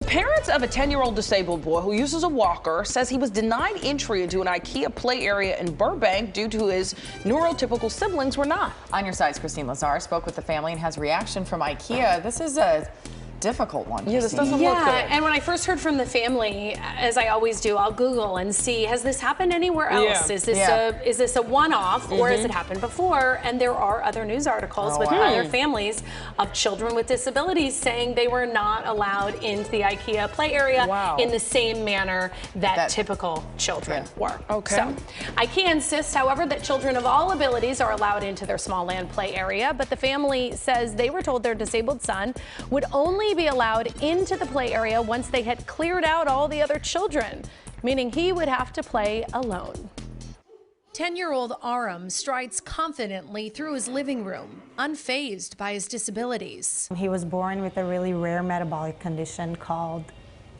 Parents of a 10-year-old disabled boy who uses a walker says he was denied entry into an IKEA play area in Burbank due to his neurotypical siblings were not. On Your Side's Christine Lazar spoke with the family and has reaction from IKEA. This is a difficult one. Yeah, this doesn't look good. And when I first heard from the family, as I always do, I'll Google and see, has this happened anywhere else? Yeah. Is this a one-off, or has it happened before? And there are other news articles with other families of children with disabilities saying they were not allowed into the IKEA play area in the same manner that typical children were. Okay. So IKEA insists, however, that children of all abilities are allowed into their Småland play area, but the family says they were told their disabled son would only be allowed into the play area once they had cleared out all the other children, meaning he would have to play alone. 10-year-old Aram strides confidently through his living room, unfazed by his disabilities. He was born with a really rare metabolic condition called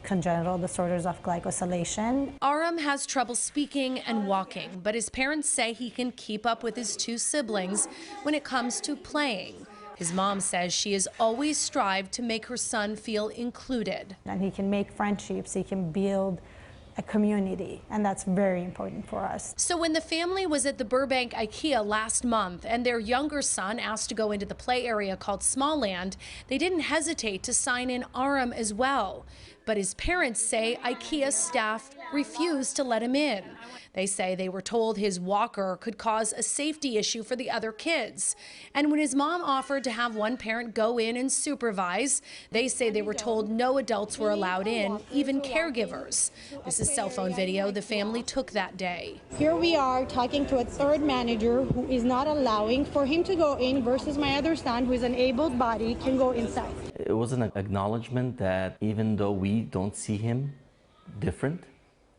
congenital disorders of glycosylation. Aram has trouble speaking and walking, but his parents say he can keep up with his two siblings when it comes to playing. His mom says she has always strived to make her son feel included. And he can make friendships, he can build a community, and that's very important for us. So when the family was at the Burbank IKEA last month and their younger son asked to go into the play area called Småland, they didn't hesitate to sign in Aram as well. But his parents say IKEA staff refused to let him in. They say they were told his walker could cause a safety issue for the other kids. And when his mom offered to have one parent go in and supervise, they say they were told no adults were allowed in, even caregivers. This is cell phone video the family took that day. Here we are talking to a third manager who is not allowing for him to go in versus my other son, who is an able body, can go inside. It was an acknowledgement that even though we don't see him different,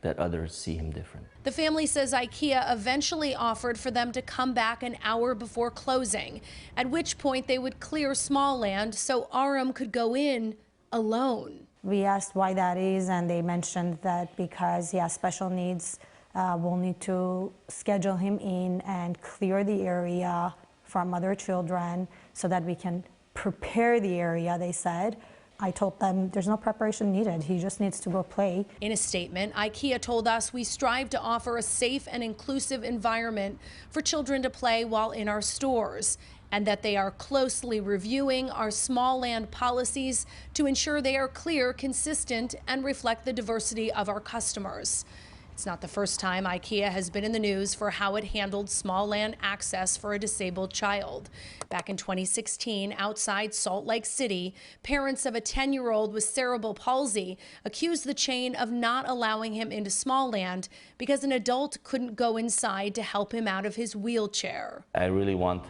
that others see him different. The family says IKEA eventually offered for them to come back an hour before closing, at which point they would clear Småland so Aram could go in alone. We asked why that is, and they mentioned that because he has special needs, we'll need to schedule him in and clear the area from other children so that we can prepare the area, they said. I told them there's no preparation needed. He just needs to go play. In a statement, IKEA told us we strive to offer a safe and inclusive environment for children to play while in our stores, and that they are closely reviewing our Småland policies to ensure they are clear, consistent, and reflect the diversity of our customers. It's not the first time IKEA has been in the news for how it handled Småland access for a disabled child. Back in 2016, outside Salt Lake City, parents of a 10-year-old with cerebral palsy accused the chain of not allowing him into Småland because an adult couldn't go inside to help him out of his wheelchair. I really want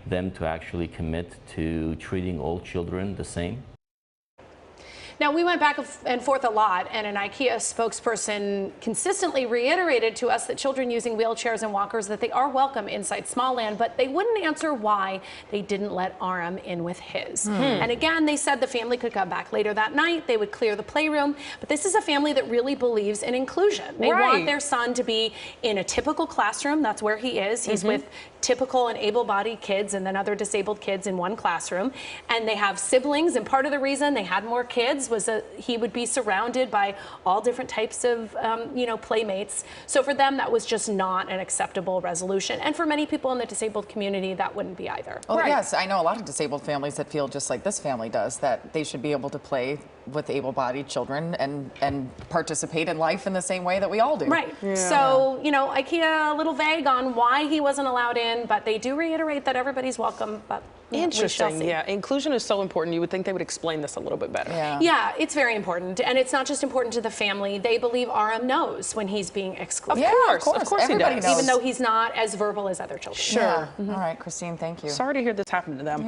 them to actually commit to treating all children the same. Now, we went back and forth a lot, and an IKEA spokesperson consistently reiterated to us that children using wheelchairs and walkers, that they are welcome inside Småland, but they wouldn't answer why they didn't let Aram in with his. And again, they said the family could come back later that night, they would clear the playroom, but this is a family that really believes in inclusion. They want their son to be in a typical classroom. That's where he is. He's with typical and able-bodied kids and then other disabled kids in one classroom. And they have siblings, and part of the reason they had more kids was that he would be surrounded by all different types of, playmates. So for them, that was just not an acceptable resolution. And for many people in the disabled community, that wouldn't be either. Well, yes, I know a lot of disabled families that feel just like this family does, that they should be able to play with able-bodied children and participate in life in the same way that we all do. Right. So, IKEA a little vague on why he wasn't allowed in, but they do reiterate that everybody's welcome. But interesting. Yeah, inclusion is so important. You would think they would explain this a little bit better. Yeah, it's very important, and it's not just important to the family. They believe Aram knows when he's being excluded. Of course Everybody he does. knows. Even though he's not as verbal as other children. Sure. All right, Christine, thank you. Sorry to hear this happen to them.